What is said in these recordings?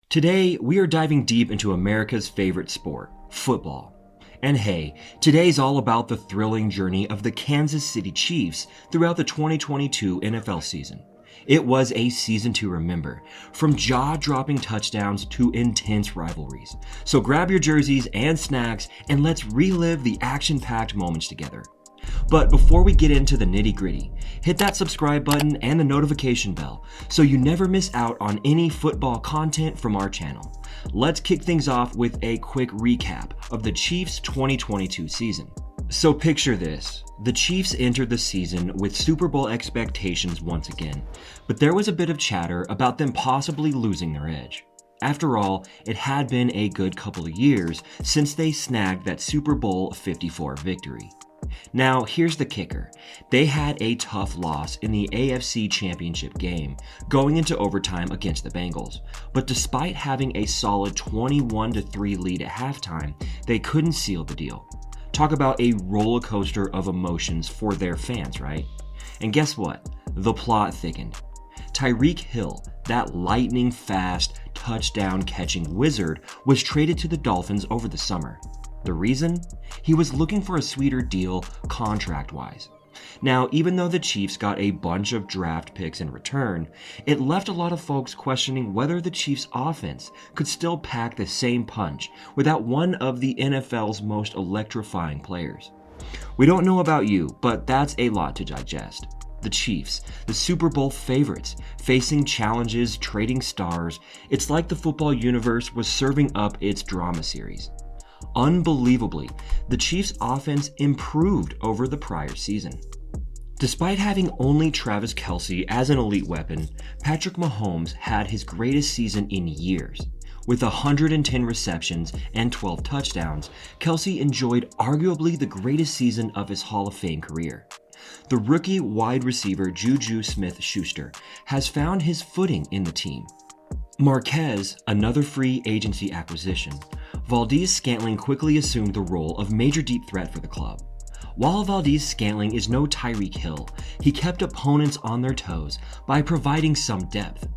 Today, we are diving deep into America's favorite sport, football. And hey, today's all about the thrilling journey of the Kansas City Chiefs throughout the 2022 NFL season. It was a season to remember, from jaw-dropping touchdowns to intense rivalries. So grab your jerseys and snacks and let's relive the action-packed moments together. But before we get into the nitty-gritty, hit that subscribe button and the notification bell so you never miss out on any football content from our channel. Let's kick things off with a quick recap of the Chiefs' 2022 season. So picture this. The Chiefs entered the season with Super Bowl expectations once again, but there was a bit of chatter about them possibly losing their edge. After all, it had been a good couple of years since they snagged that Super Bowl 54 victory. Now, here's the kicker. They had a tough loss in the AFC Championship game, going into overtime against the Bengals. But despite having a solid 21-3 lead at halftime, they couldn't seal the deal. Talk about a roller coaster of emotions for their fans, right? And guess what? The plot thickened. Tyreek Hill, that lightning-fast, touchdown-catching wizard, was traded to the Dolphins over the summer. The reason? He was looking for a sweeter deal contract-wise. Now, even though the Chiefs got a bunch of draft picks in return, it left a lot of folks questioning whether the Chiefs' offense could still pack the same punch without one of the NFL's most electrifying players. We don't know about you, but that's a lot to digest. The Chiefs, the Super Bowl favorites, facing challenges, trading stars. It's like the football universe was serving up its drama series. Unbelievably, the Chiefs' offense improved over the prior season. Despite having only Travis Kelce as an elite weapon, Patrick MaHOMES had his greatest season in years. With 110 receptions and 12 touchdowns, Kelce enjoyed arguably the greatest season of his Hall of Fame career. The rookie wide receiver Juju Smith-Schuster has found his footing in the team. Marquez, another free agency acquisition. Valdes-Scantling quickly assumed the role of major deep threat for the club. While Valdes-Scantling is no Tyreek Hill, he kept opponents on their toes by providing some depth.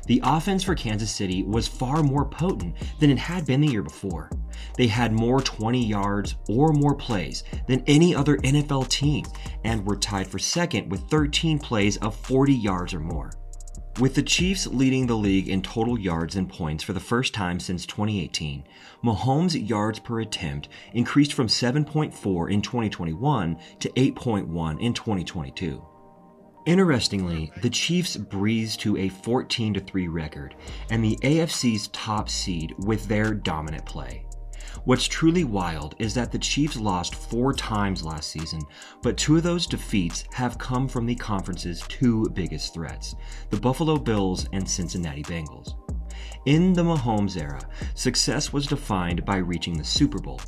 The offense for Kansas City was far more potent than it had been the year before. They had more 20 yards or more plays than any other NFL team and were tied for second with 13 plays of 40 yards or more. With the Chiefs leading the league in total yards and points for the first time since 2018, MaHOMES' yards per attempt increased from 7.4 in 2021 to 8.1 in 2022. Interestingly, the Chiefs breezed to a 14-3 record and the AFC's top seed with their dominant play. What's truly wild is that the Chiefs lost 4 times last season, but 2 of those defeats have come from the conference's 2 biggest threats, the Buffalo Bills and Cincinnati Bengals. In the MaHOMES era, success was defined by reaching the Super Bowl.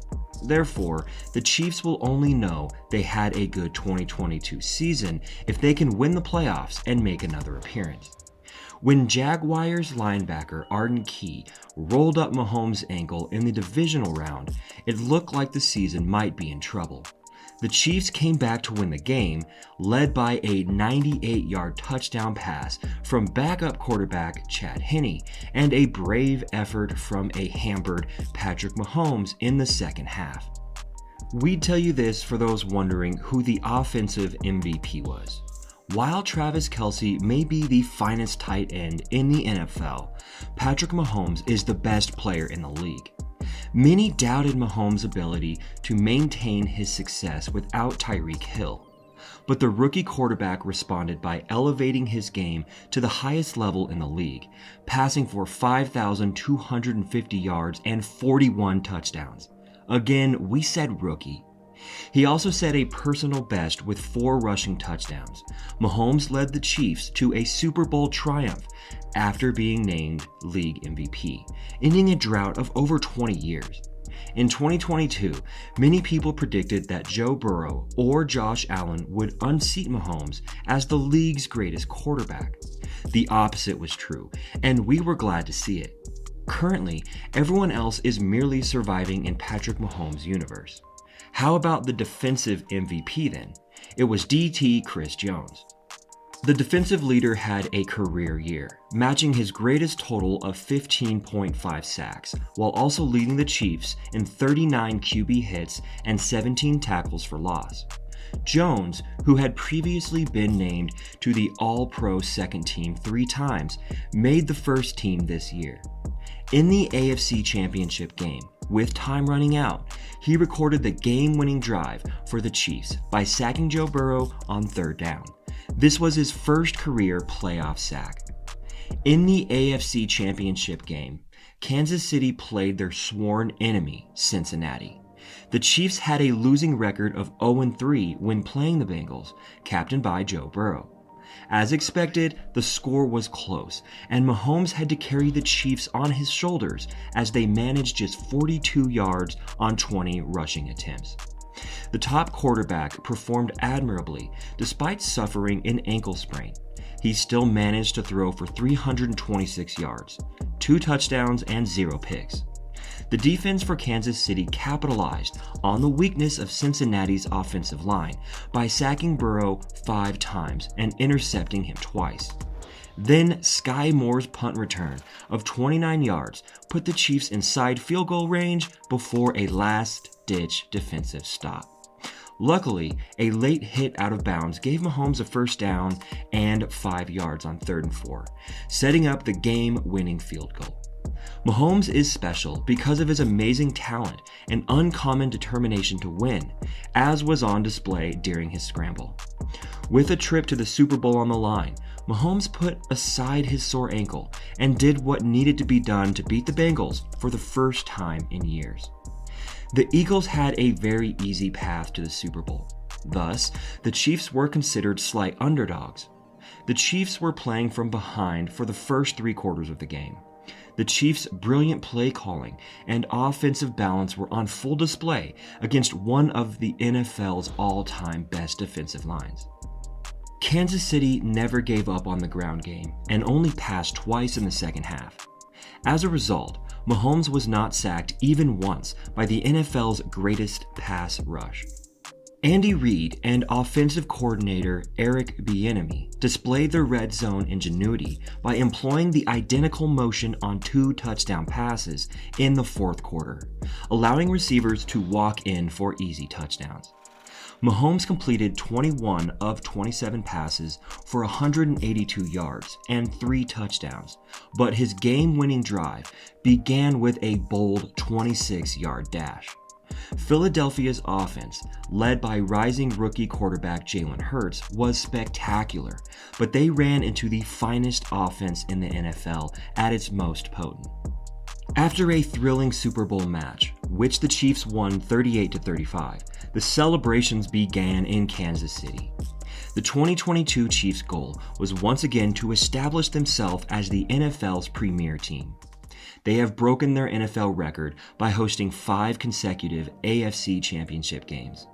Therefore, the Chiefs will only know they had a good 2022 season if they can win the playoffs and make another appearance. When Jaguars linebacker Arden Key rolled up MaHOMES' ankle in the divisional round, it looked like the season might be in trouble. The Chiefs came back to win the game, led by a 98-yard touchdown pass from backup quarterback Chad Henne and a brave effort from a hampered Patrick MaHOMES in the second half. We'd tell you this for those wondering who the offensive MVP was. While Travis Kelce may be the finest tight end in the NFL, Patrick MaHOMES is the best player in the league. Many doubted MaHOMES' ability to maintain his success without Tyreek Hill, but the rookie quarterback responded by elevating his game to the highest level in the league, passing for 5,250 yards and 41 touchdowns. Again, we said rookie. He also set a personal best with 4 rushing touchdowns. MaHOMES led the Chiefs to a Super Bowl triumph after being named league MVP, ending a drought of over 20 years. In 2022, many people predicted that Joe Burrow or Josh Allen would unseat MaHOMES as the league's greatest quarterback. The opposite was true, and we were glad to see it. Currently, everyone else is merely surviving in Patrick MaHOMES' universe. How about the defensive MVP then? It was DT Chris Jones. The defensive leader had a career year, matching his greatest total of 15.5 sacks, while also leading the Chiefs in 39 QB hits and 17 tackles for loss. Jones, who had previously been named to the All-Pro second team 3 times, made the first team this year. In the AFC Championship game, with time running out, he recorded the game-winning drive for the Chiefs by sacking Joe Burrow on 3rd down. This was his first career playoff sack. In the AFC Championship game, Kansas City played their sworn enemy, Cincinnati. The Chiefs had a losing record of 0-3 when playing the Bengals, captained by Joe Burrow. As expected, the score was close, and MaHOMES had to carry the Chiefs on his shoulders as they managed just 42 yards on 20 rushing attempts. The top quarterback performed admirably despite suffering an ankle sprain. He still managed to throw for 326 yards, 2 touchdowns, and 0 picks. The defense for Kansas City capitalized on the weakness of Cincinnati's offensive line by sacking Burrow 5 times and intercepting him twice. Then Sky Moore's punt return of 29 yards put the Chiefs inside field goal range before a last-ditch defensive stop. Luckily, a late hit out of bounds gave MaHOMES a first down and 5 yards on 3rd and 4, setting up the game-winning field goal. MaHOMES is special because of his amazing talent and uncommon determination to win, as was on display during his scramble. With a trip to the Super Bowl on the line, MaHOMES put aside his sore ankle and did what needed to be done to beat the Bengals for the first time in years. The Eagles had a very easy path to the Super Bowl. Thus, the Chiefs were considered slight underdogs. The Chiefs were playing from behind for the first 3 quarters of the game. The Chiefs' brilliant play calling and offensive balance were on full display against one of the NFL's all-time best defensive lines. Kansas City never gave up on the ground game and only passed twice in the second half. As a result, MaHOMES was not sacked even once by the NFL's greatest pass rush. Andy Reid and offensive coordinator Eric Bieniemy displayed their red zone ingenuity by employing the identical motion on 2 touchdown passes in the 4th quarter, allowing receivers to walk in for easy touchdowns. MaHOMES completed 21 of 27 passes for 182 yards and 3 touchdowns, but his game-winning drive began with a bold 26-yard dash. Philadelphia's offense, led by rising rookie quarterback Jalen Hurts, was spectacular, but they ran into the finest offense in the NFL at its most potent. After a thrilling Super Bowl match, which the Chiefs won 38-35, the celebrations began in Kansas City. The 2022 Chiefs' goal was once again to establish themselves as the NFL's premier team. They have broken their NFL record by hosting 5 consecutive AFC Championship games.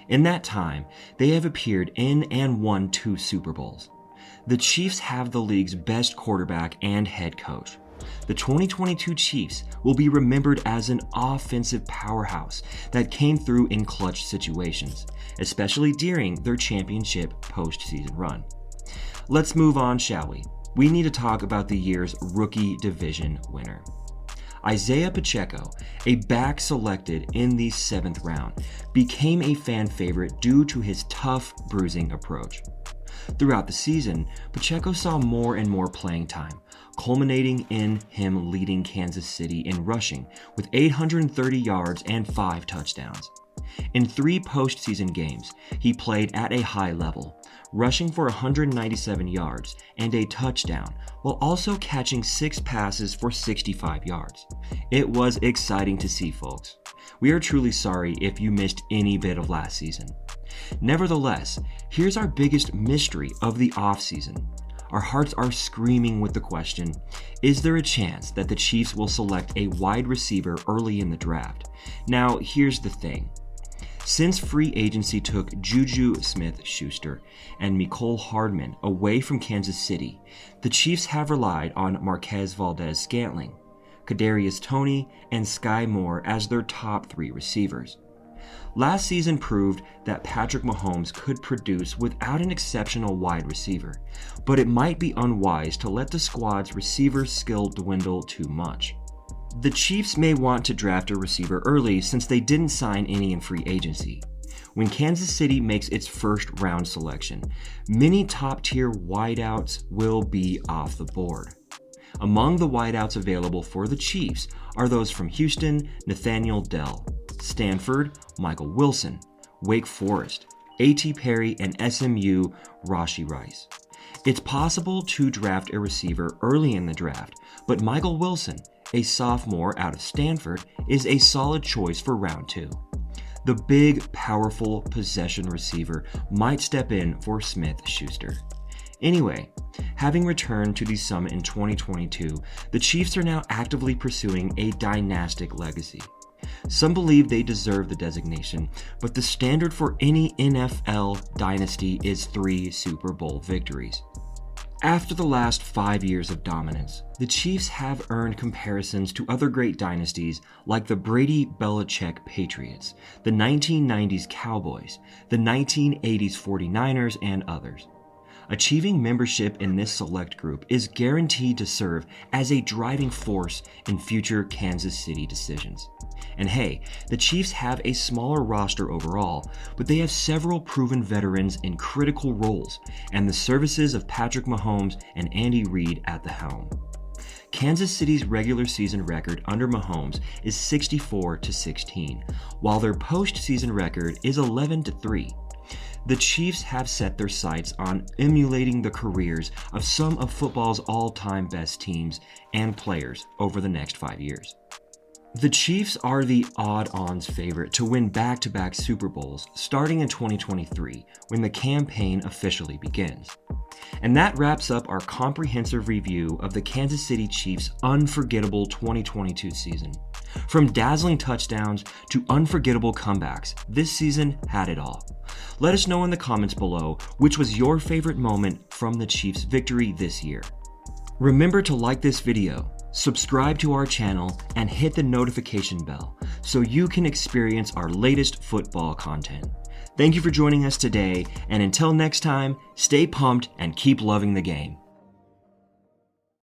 In that time, they have appeared in and won 2 Super Bowls. The Chiefs have the league's best quarterback and head coach. The 2022 Chiefs will be remembered as an offensive powerhouse that came through in clutch situations, especially during their championship postseason run. Let's move on, shall we? We need to talk about the year's rookie division winner. Isaiah Pacheco, a back selected in the 7th round, became a fan favorite due to his tough bruising approach. Throughout the season, Pacheco saw more and more playing time, culminating in him leading Kansas City in rushing with 830 yards and 5 touchdowns. In 3 postseason games, he played at a high level, rushing for 197 yards and a touchdown, while also catching 6 passes for 65 yards. It was exciting to see, folks. We are truly sorry if you missed any bit of last season. Nevertheless, here's our biggest mystery of the offseason. Our hearts are screaming with the question, is there a chance that the Chiefs will select a wide receiver early in the draft? Now, here's the thing. Since free agency took Juju Smith-Schuster and Mecole Hardman away from Kansas City, the Chiefs have relied on Marquez Valdes-Scantling, Kadarius Toney, and Sky Moore as their top 3 receivers. Last season proved that Patrick Mahomes could produce without an exceptional wide receiver, but it might be unwise to let the squad's receiver skill dwindle too much. The Chiefs may want to draft a receiver early since they didn't sign any in free agency. When Kansas City makes its first round selection, many top-tier wideouts will be off the board. Among the wideouts available for the Chiefs are those from Houston, Nathaniel Dell, Stanford, Michael Wilson, Wake Forest, A.T. Perry, and SMU, Rashee Rice. It's possible to draft a receiver early in the draft, but Michael Wilson, a sophomore out of Stanford, is a solid choice for round 2. The big, powerful possession receiver might step in for Smith-Schuster. Anyway, having returned to the summit in 2022, the Chiefs are now actively pursuing a dynastic legacy. Some believe they deserve the designation, but the standard for any NFL dynasty is 3 Super Bowl victories. After the last 5 years of dominance, the Chiefs have earned comparisons to other great dynasties like the Brady-Belichick Patriots, the 1990s Cowboys, the 1980s 49ers, and others. Achieving membership in this select group is guaranteed to serve as a driving force in future Kansas City decisions. And hey, the Chiefs have a smaller roster overall, but they have several proven veterans in critical roles and the services of Patrick Mahomes and Andy Reid at the helm. Kansas City's regular season record under Mahomes is 64-16, while their postseason record is 11-3. The Chiefs have set their sights on emulating the careers of some of football's all-time best teams and players over the next 5 years. The Chiefs are the odd-ons favorite to win back-to-back Super Bowls starting in 2023 when the campaign officially begins. And that wraps up our comprehensive review of the Kansas City Chiefs' unforgettable 2022 season. From dazzling touchdowns to unforgettable comebacks, this season had it all. Let us know in the comments below which was your favorite moment from the Chiefs' victory this year. Remember to like this video, subscribe to our channel, and hit the notification bell so you can experience our latest football content. Thank you for joining us today, and until next time, stay pumped and keep loving the game.